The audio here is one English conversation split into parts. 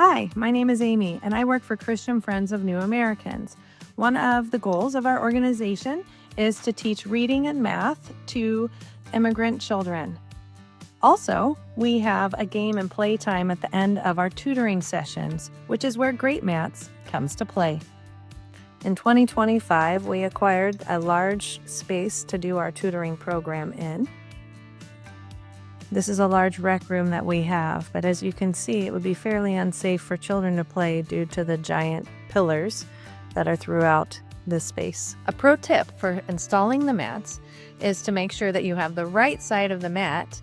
Hi, my name is Amy, and I work for Christian Friends of New Americans. One of the goals of our organization is to teach reading and math to immigrant children. Also, we have a game and play time at the end of our tutoring sessions, which is where Greatmats comes to play. In 2025, we acquired a large space to do our tutoring program in. This is a large rec room that we have, but as you can see, it would be fairly unsafe for children to play due to the giant pillars that are throughout this space. A pro tip for installing the mats is to make sure that you have the right side of the mat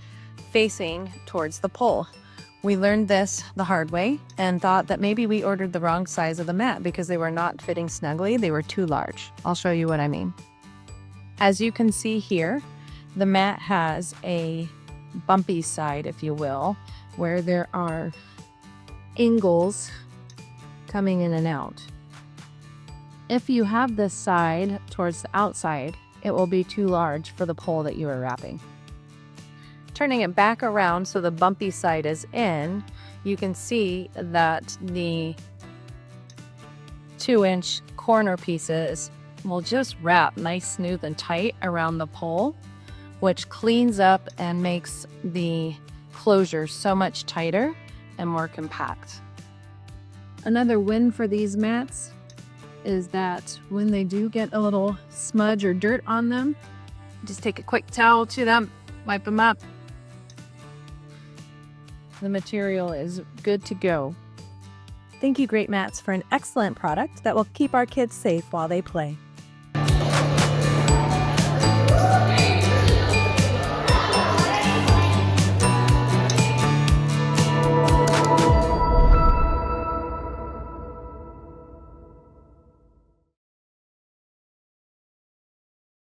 facing towards the pole. We learned this the hard way and thought that maybe we ordered the wrong size of the mat because they were not fitting snugly. They were too large. I'll show you what I mean. As you can see here, the mat has a bumpy side, if you will, where there are angles coming in and out. If you have this side towards the outside, it will be too large for the pole that you are wrapping. Turning it back around so the bumpy side is in, you can see that the 2-inch corner pieces will just wrap nice, smooth, and tight around the pole, which cleans up and makes the closure so much tighter and more compact. Another win for these mats is that when they do get a little smudge or dirt on them, just take a quick towel to them, wipe them up. The material is good to go. Thank you, Greatmats, for an excellent product that will keep our kids safe while they play.